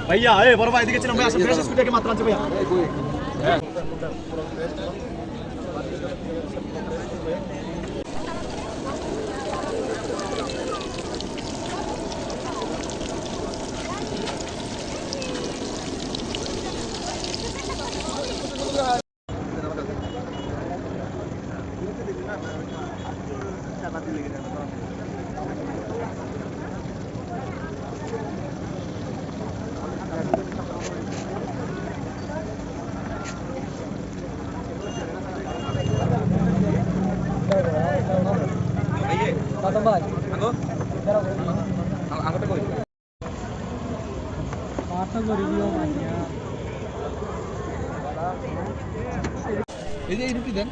ভাইয়া বড় ভাই এদিকে ছিলাম ভাই আসলে ফ্রেশ স্কুটি মাত্র আছে ভাইয়া এই যে এই রুটি দেন